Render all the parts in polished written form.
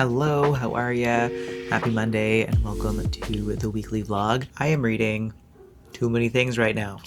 Hello, how are ya? Happy Monday and welcome to the weekly vlog. I am reading too many things right now.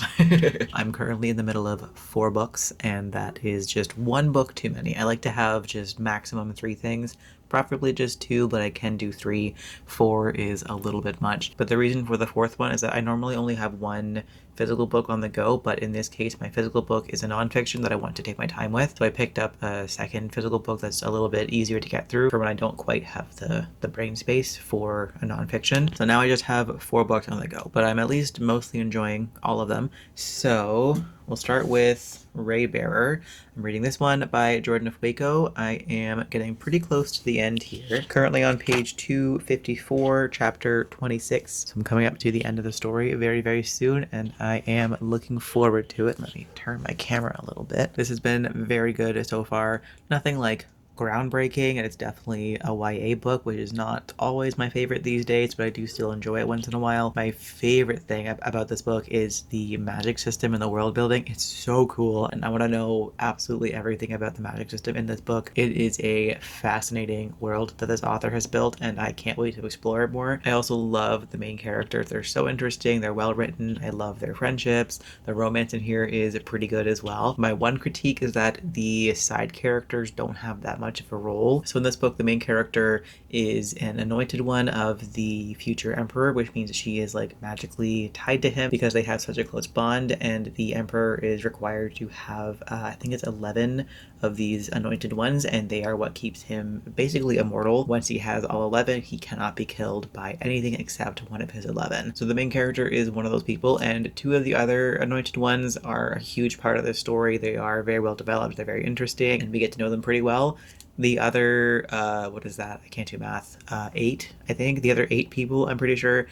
I'm currently in the middle of 4 books, and that is just one book too many. I like to have just maximum 3 things, preferably just 2, but I can do 3. 4 is a little bit much. But the reason for the 4th one is that I normally only have one physical book on the go, but in this case my physical book is a nonfiction that I want to take my time with. So I picked up a second physical book that's a little bit easier to get through for when I don't quite have the brain space for a nonfiction. So now I just have 4 books on the go, but I'm at least mostly enjoying all of them. So we'll start with Raybearer. I'm reading this one by Ifueko. I am getting pretty close to the end here. Currently on page 254, chapter 26. So I'm coming up to the end of the story very, very soon, and I am looking forward to it. Let me turn my camera a little bit. This has been very good so far. Nothing like groundbreaking, and it's definitely a YA book, which is not always my favorite these days, but I do still enjoy it once in a while. My favorite thing about this book is the magic system and the world building. It's so cool, and I want to know absolutely everything about the magic system in this book. It is a fascinating world that this author has built, and I can't wait to explore it more. I also love the main characters. They're so interesting. They're well written. I love their friendships. The romance in here is pretty good as well. My one critique is that the side characters don't have that much of a role. So in this book, the main character is an anointed one of the future emperor, which means she is like magically tied to him because they have such a close bond, and the emperor is required to have I think it's 11 of these anointed ones, and they are what keeps him basically immortal. Once he has all 11, he cannot be killed by anything except one of his 11. So the main character is one of those people, and 2 of the other anointed ones are a huge part of the story. They are very well developed, they're very interesting, and we get to know them pretty well. The other, what is that? I can't do math. 8, I think. The other 8 people, I'm pretty sure.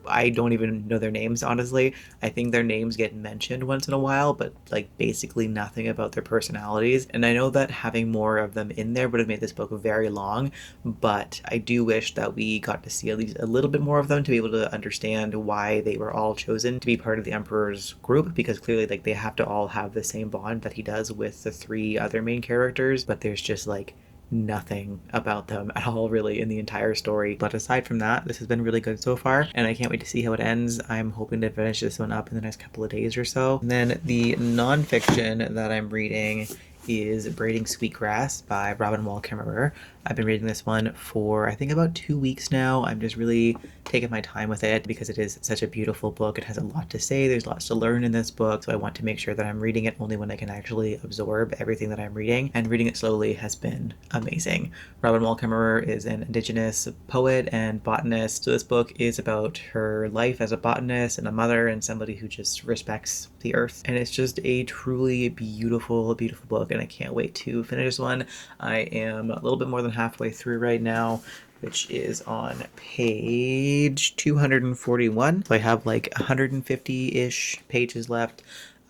I don't even know their names, honestly. I think their names get mentioned once in a while, but like basically nothing about their personalities. And I know that having more of them in there would have made this book very long, but I do wish that we got to see at least a little bit more of them to be able to understand why they were all chosen to be part of the Emperor's group, because clearly like they have to all have the same bond that he does with the 3 other main characters, but there's just like nothing about them at all really in the entire story. But aside from that, this has been really good so far, and I can't wait to see how it ends. I'm hoping to finish this one up in the next couple of days or so. And then the nonfiction that I'm reading is Braiding Sweetgrass by Kimmerer. I've been reading this one for I think about 2 weeks now. I'm just really taking my time with it because it is such a beautiful book. It has a lot to say. There's lots to learn in this book, so I want to make sure that I'm reading it only when I can actually absorb everything that I'm reading, and reading it slowly has been amazing. Kimmerer is an indigenous poet and botanist, so this book is about her life as a botanist and a mother and somebody who just respects the earth, and it's just a truly beautiful, beautiful book, and I can't wait to finish this one. I am a little bit more than halfway through right now, which is on page 241. So I have like 150-ish pages left.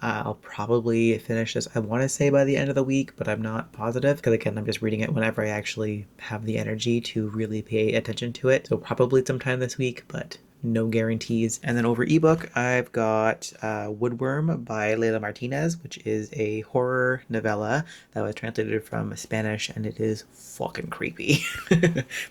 I'll probably finish this, I want to say by the end of the week, but I'm not positive because again, I'm just reading it whenever I actually have the energy to really pay attention to it. So probably sometime this week, but no guarantees. And then over ebook, I've got Woodworm by Layla Martinez, which is a horror novella that was translated from Spanish, and it is fucking creepy.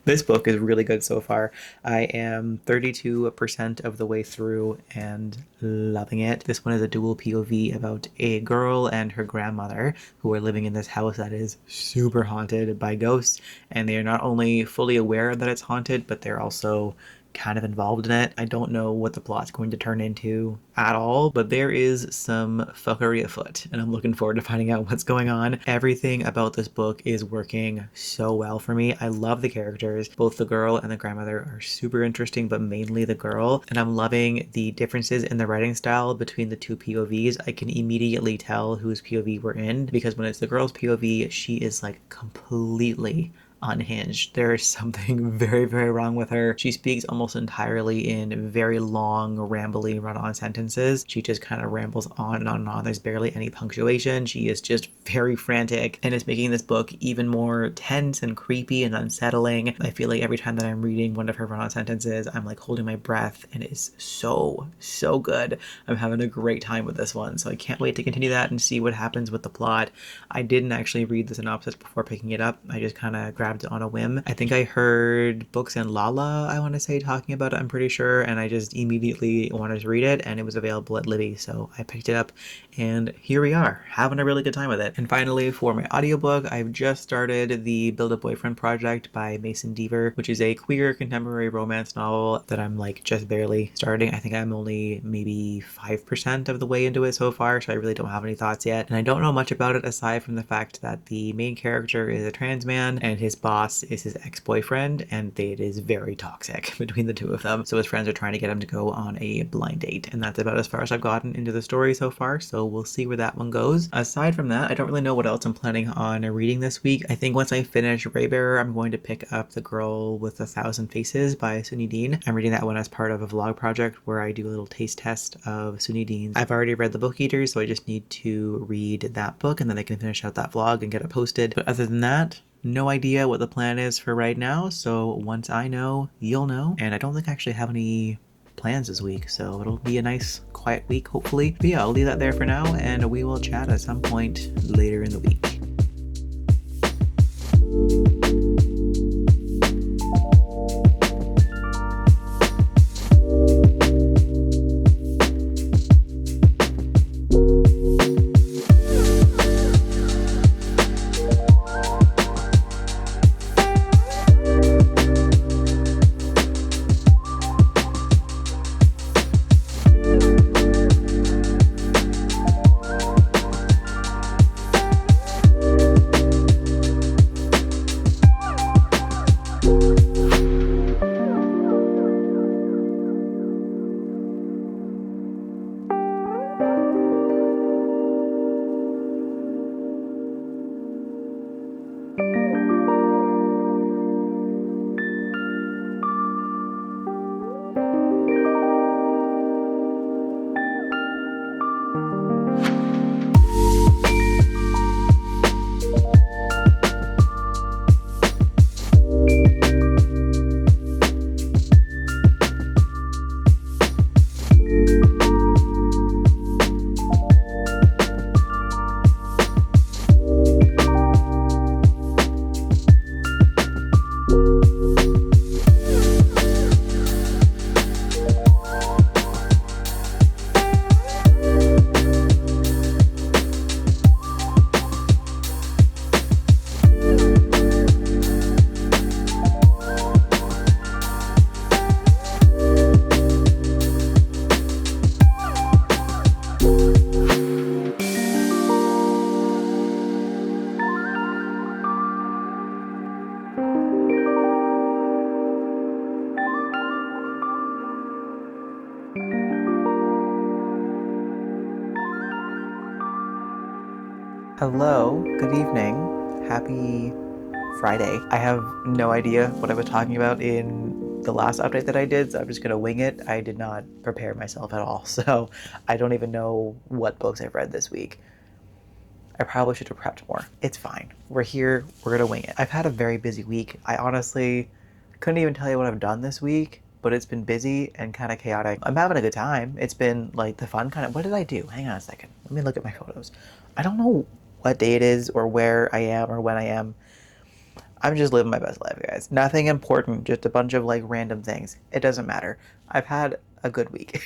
This book is really good so far. I am 32% of the way through and loving it. This one is a dual POV about a girl and her grandmother who are living in this house that is super haunted by ghosts, and they are not only fully aware that it's haunted, but they're also kind of involved in it. I don't know what the plot's going to turn into at all, but there is some fuckery afoot, and I'm looking forward to finding out what's going on. Everything about this book is working so well for me. I love the characters. Both the girl and the grandmother are super interesting, but mainly the girl, and I'm loving the differences in the writing style between the 2 POVs. I can immediately tell whose POV we're in, because when it's the girl's POV, she is like completely unhinged. There is something very, very wrong with her. She speaks almost entirely in very long, rambly, run-on sentences. She just kind of rambles on and on and on. There's barely any punctuation. She is just very frantic, and it's making this book even more tense and creepy and unsettling. I feel like every time that I'm reading one of her run-on sentences, I'm like holding my breath, and it is so, so good. I'm having a great time with this one, so I can't wait to continue that and see what happens with the plot. I didn't actually read the synopsis before picking it up. I just kind of grabbed grabbed on a whim. I think I heard Books and Lala, I want to say, talking about it, I'm pretty sure, and I just immediately wanted to read it, and it was available at Libby, so I picked it up, and here we are, having a really good time with it. And finally, for my audiobook, I've just started the Build a Boyfriend Project by Mason Deaver, which is a queer contemporary romance novel that I'm like just barely starting. I think I'm only maybe 5% of the way into it so far, so I really don't have any thoughts yet. And I don't know much about it aside from the fact that the main character is a trans man and his boss is his ex-boyfriend, and it is very toxic between the two of them. So his friends are trying to get him to go on a blind date, and that's about as far as I've gotten into the story so far, so we'll see where that one goes. Aside from that, I don't really know what else I'm planning on reading this week. I think once I finish Raybearer, I'm going to pick up The Girl with a Thousand Faces by Sunny Dean. I'm reading that one as part of a vlog project where I do a little taste test of Sunny Dean's. I've already read The Book Eaters, so I just need to read that book and then I can finish out that vlog and get it posted. But other than that, no idea what the plan is for right now, so once I know, you'll know. And I don't think I actually have any plans this week, so it'll be a nice quiet week hopefully. But yeah, I'll leave that there for now and we will chat at some point later in the week. Hello, good evening, happy Friday. I have no idea what I was talking about in the last update that I did, so I'm just gonna wing it. I did not prepare myself at all, so I don't even know what books I've read this week. I probably should have prepped more. It's fine. We're here, we're gonna wing it. I've had a very busy week. I honestly couldn't even tell you what I've done this week, but it's been busy and kind of chaotic. I'm having a good time. It's been like the fun kind of, what did I do? Hang on a second. Let me look at my photos. I don't know what day it is or where I am or when I am. I'm just living my best life, guys. Nothing important, just a bunch of like random things. It doesn't matter. I've had a good week.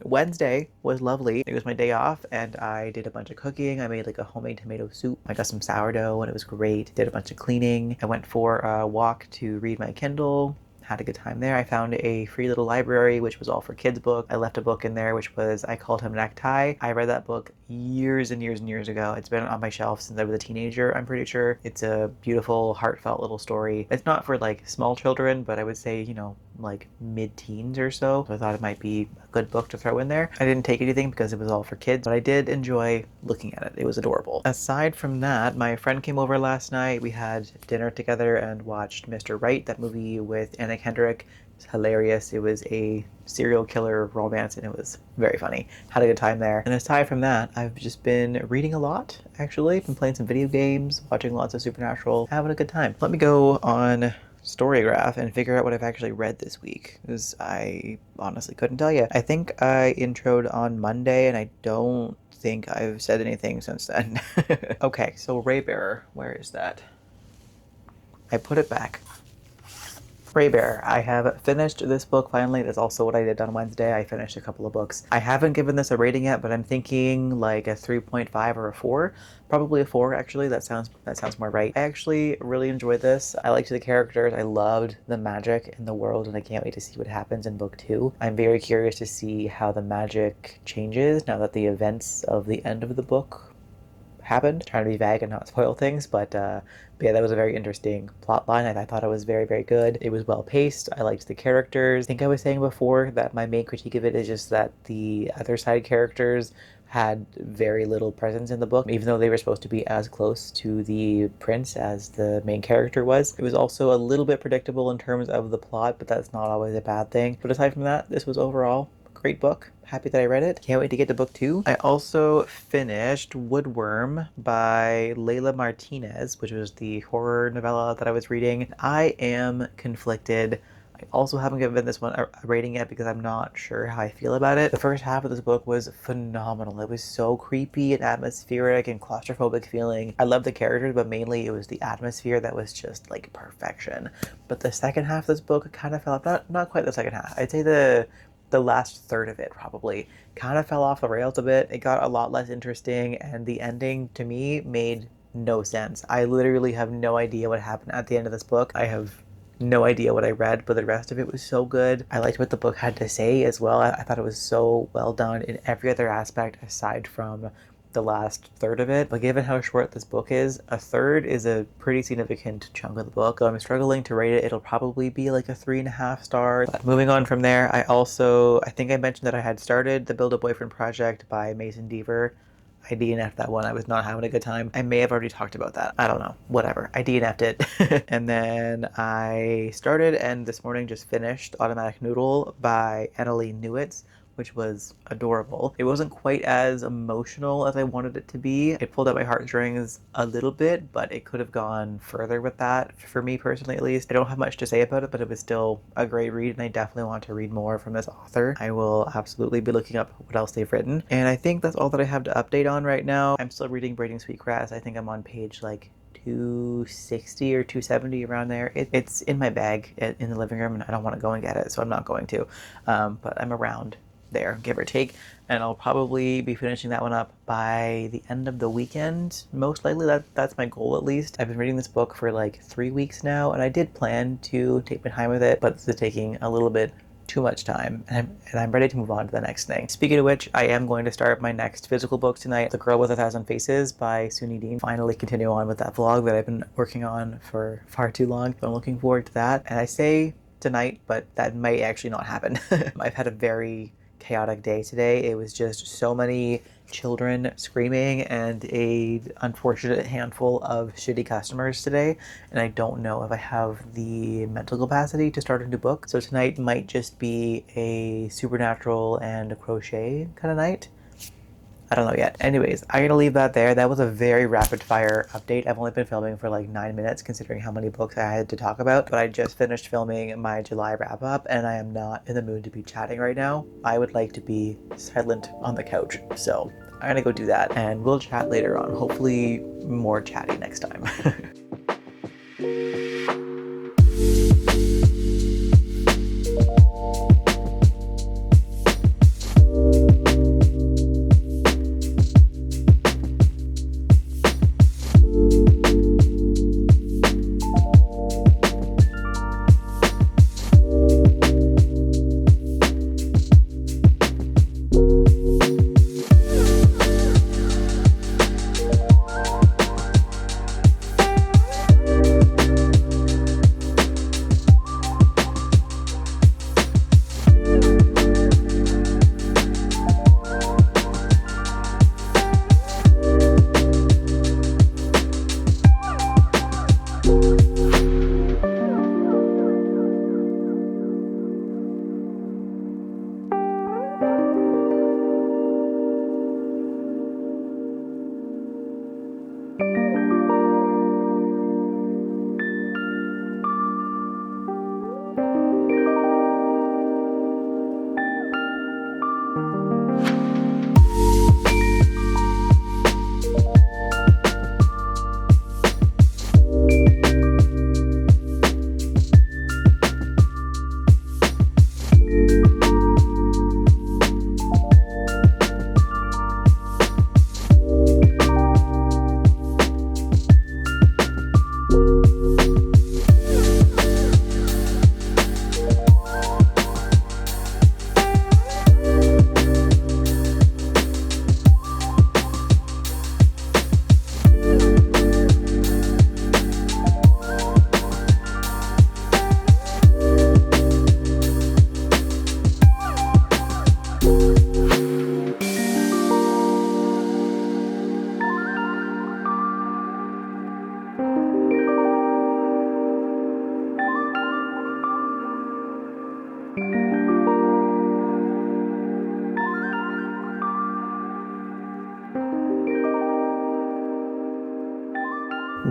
Wednesday was lovely. It was my day off and I did a bunch of cooking. I made like a homemade tomato soup. I got some sourdough and it was great. Did a bunch of cleaning. I went for a walk to read my Kindle. Had a good time there. I found a free little library, which was all for kids' book. I left a book in there, which was I Called Him Necktie. I read that book years and years and years ago. It's been on my shelf since I was a teenager, I'm pretty sure. It's a beautiful, heartfelt little story. It's not for like small children, but I would say, you know, like mid-teens or so. So I thought it might be a good book to throw in there. I didn't take anything because it was all for kids, but I did enjoy looking at it. It was adorable. Aside from that, my friend came over last night. We had dinner together and watched Mr. Right, that movie with Anna Kendrick. It's hilarious. It was a serial killer romance and it was very funny. Had a good time there. And aside from that, I've just been reading a lot, actually. Been playing some video games, watching lots of Supernatural, having a good time. Let me go on Storygraph and figure out what I've actually read this week, because I honestly couldn't tell you. I think I introed on Monday and I don't think I've said anything since then. Okay, so Raybearer, where is that? I put it back. Raybearer. I have finished this book finally. That's also what I did on Wednesday. I finished a couple of books. I haven't given this a rating yet, but I'm thinking like a 3.5 or a 4. Probably a 4, actually. That sounds more right. I actually really enjoyed this. I liked the characters. I loved the magic in the world, and I can't wait to see what happens in book 2. I'm very curious to see how the magic changes now that the events of the end of the book happened. Trying to be vague and not spoil things, but yeah, that was a very interesting plot line. I thought it was very, very good. It was well paced. I liked the characters. I think I was saying before that my main critique of it is just that the other side characters had very little presence in the book, even though they were supposed to be as close to the prince as the main character was. It was also a little bit predictable in terms of the plot, but that's not always a bad thing. But aside from that, this was overall great book. Happy that I read it. Can't wait to get to book 2. I also finished Woodworm by Layla Martinez, which was the horror novella that I was reading. I am conflicted. I also haven't given this one a rating yet because I'm not sure how I feel about it. The first half of this book was phenomenal. It was so creepy and atmospheric and claustrophobic feeling. I love the characters, but mainly it was the atmosphere that was just like perfection. But the second half of this book kind of fell off. Not quite the second half. I'd say the last third of it probably kind of fell off the rails a bit. It got a lot less interesting, and the ending to me made no sense. I literally have no idea what happened at the end of this book. I have no idea what I read, but the rest of it was so good. I liked what the book had to say as well. I thought it was so well done in every other aspect aside from the last third of it. But given how short this book is, a third is a pretty significant chunk of the book. So I'm struggling to rate it. It'll probably be like a 3.5 stars. But moving on from there, I think I mentioned that I had started the Build a Boyfriend project by Mason Deaver. I DNF'd that one. I was not having a good time. I may have already talked about that. I don't know. Whatever. I DNF'd it. And then I started and this morning just finished Automatic Noodle by Annalee Newitz, which was adorable. It wasn't quite as emotional as I wanted it to be. It pulled at my heartstrings a little bit, but it could have gone further with that, for me personally at least. I don't have much to say about it, but it was still a great read, and I definitely want to read more from this author. I will absolutely be looking up what else they've written. And I think that's all that I have to update on right now. I'm still reading Braiding Sweetgrass. I think I'm on page like 260 or 270 around there. It's in my bag in the living room, and I don't want to go and get it, so I'm not going to. But I'm around there, give or take, and I'll probably be finishing that one up by the end of the weekend, most likely. That's my goal, at least. I've been reading this book for like 3 weeks now, and I did plan to take my time with it, but this is taking a little bit too much time, and I'm ready to move on to the next thing. Speaking of which, I am going to start my next physical book tonight, The Girl with a Thousand Faces by Suni Dean. Finally continue on with that vlog that I've been working on for far too long, so I'm looking forward to that. And I say tonight, but that might actually not happen. I've had a very chaotic day today. It was just so many children screaming and a unfortunate handful of shitty customers today, and I don't know if I have the mental capacity to start a new book. So tonight might just be a supernatural and a crochet kind of night. I don't know yet. Anyways, I'm gonna leave that there. That was a very rapid fire update. I've only been filming for like 9 minutes considering how many books I had to talk about, but I just finished filming my July wrap up and I am not in the mood to be chatting right now. I would like to be silent on the couch. So I'm gonna go do that and we'll chat later on. Hopefully more chatty next time.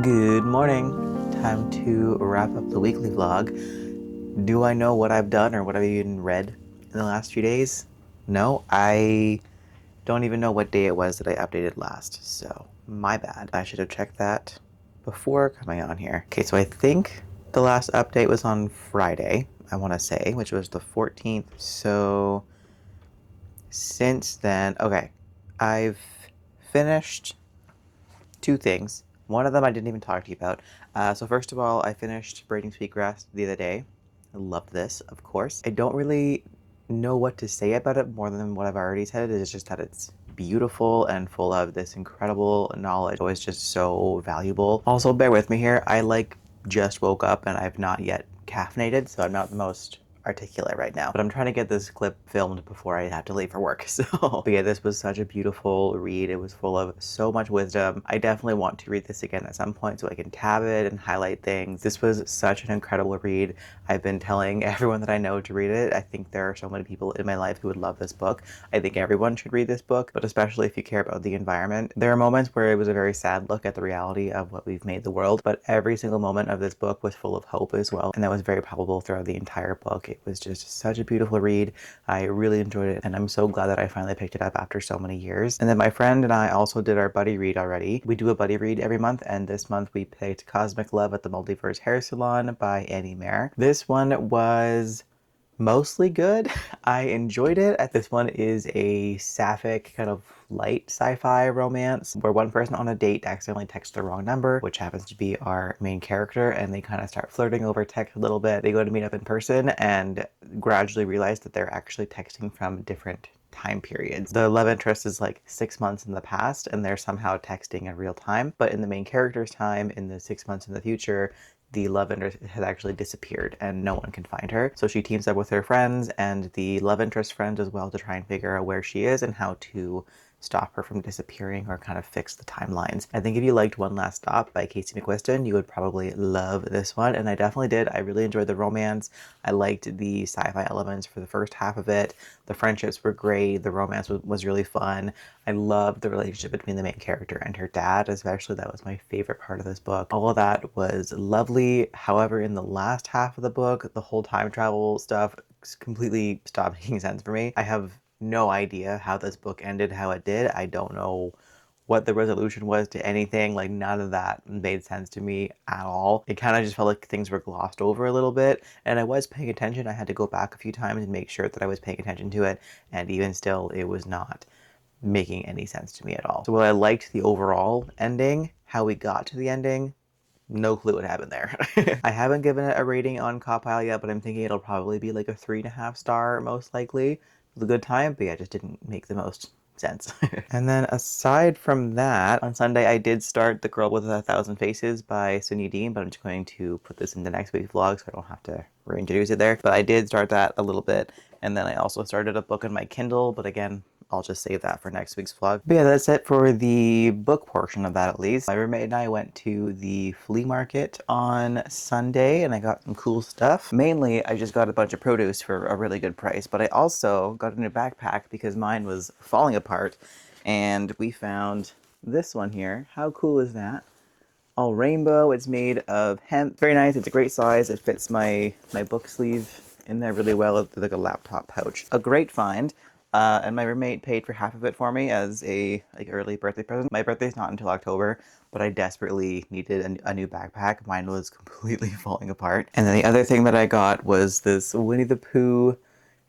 Good morning. Time to wrap up the weekly vlog. Do I know what I've done or what I've even read in the last few days? No, I don't even know what day it was that I updated last, so my bad. I should have checked that before coming on here. Okay, so I think the last update was on Friday, I want to say, which was the 14th. So since then, okay, I've finished two things. One of them I didn't even talk to you about. So first of all, I finished Braiding Sweetgrass the other day. I loved this, of course. I don't really know what to say about it more than what I've already said. It's just that it's beautiful and full of this incredible knowledge. It was just so valuable. Also, bear with me here. I just woke up and I've not yet caffeinated, so I'm not the most articulate right now, but I'm trying to get this clip filmed before I have to leave for work. So but yeah, this was such a beautiful read. It was full of so much wisdom. I definitely want to read this again at some point so I can tab it and highlight things. This was such an incredible read. I've been telling everyone that I know to read it. I think there are so many people in my life who would love this book. I think everyone should read this book, but especially if you care about the environment. There are moments where it was a very sad look at the reality of what we've made the world, but every single moment of this book was full of hope as well, and that was very palpable throughout the entire book. It was just such a beautiful read. I really enjoyed it, and I'm so glad that I finally picked it up after so many years. And then my friend and I also did our buddy read already. We do a buddy read every month, and this month we picked Cosmic Love at the Multiverse Hair Salon by Mare. This one was mostly good. I enjoyed it. This one is a sapphic kind of light sci-fi romance where one person on a date accidentally texts the wrong number, which happens to be our main character, and they kind of start flirting over text a little bit. They go to meet up in person and gradually realize that they're actually texting from different time periods. The love interest is like 6 months in the past and they're somehow texting in real time, but in the main character's time, in the 6 months in the future, the love interest has actually disappeared and no one can find her. So she teams up with her friends and the love interest friends as well to try and figure out where she is and how to stop her from disappearing or kind of fix the timelines. I think if you liked One Last Stop by Casey McQuiston, you would probably love this one, and I definitely did. I really enjoyed the romance. I liked the sci-fi elements for the first half of it. The friendships were great. The romance was really fun. I loved the relationship between the main character and her dad, especially. That was my favorite part of this book. All of that was lovely. However, in the last half of the book, the whole time travel stuff completely stopped making sense for me. I have no idea how this book ended, how it did. I don't know what the resolution was to anything. Like, none of that made sense to me at all. It kind of just felt like things were glossed over a little bit, and I was paying attention. I had to go back a few times and make sure that I was paying attention to it, and even still, it was not making any sense to me at all. So while I liked the overall ending, how we got to the ending, no clue what happened there. I haven't given it a rating on Copile yet, but I'm thinking it'll probably be like a 3.5 star, most likely. It was a good time, but yeah, it just didn't make the most sense. And then aside from that, on Sunday I did start The Girl with a Thousand Faces by Sunyi Dean, but I'm just going to put this in the next week's vlog so I don't have to reintroduce it there. But I did start that a little bit, and then I also started a book on my Kindle, but again, I'll just save that for next week's vlog. But yeah, that's it for the book portion of that, at least. My roommate and I went to the flea market on Sunday and I got some cool stuff. Mainly, I just got a bunch of produce for a really good price, but I also got a new backpack because mine was falling apart, and we found this one here. How cool is that? All rainbow. It's made of hemp. Very nice. It's a great size. It fits my book sleeve in there really well. It's like a laptop pouch. A great find. And my roommate paid for half of it for me as a early birthday present. My birthday's not until October, but I desperately needed a new backpack. Mine was completely falling apart. And then the other thing that I got was this Winnie the Pooh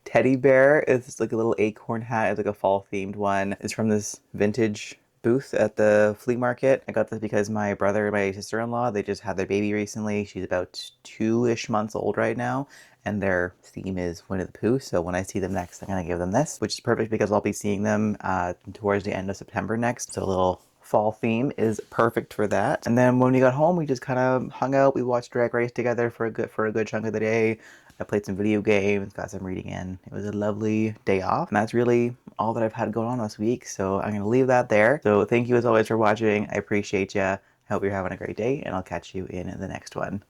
teddy bear. It's like a little acorn hat. It's like a fall themed one. It's from this vintage booth at the flea market. I got this because my brother and my sister-in-law, they just had their baby recently. She's about 2-ish months old right now, and their theme is Winnie the Pooh. So when I see them next, I'm gonna give them this, which is perfect because I'll be seeing them towards the end of September next. So a little fall theme is perfect for that. And then when we got home, we just kind of hung out. We watched Drag Race together for a good chunk of the day. I played some video games, got some reading in. It was a lovely day off, and that's really all that I've had going on this week, so I'm gonna leave that there. So thank you as always for watching. I appreciate ya. I hope you're having a great day, and I'll catch you in the next one.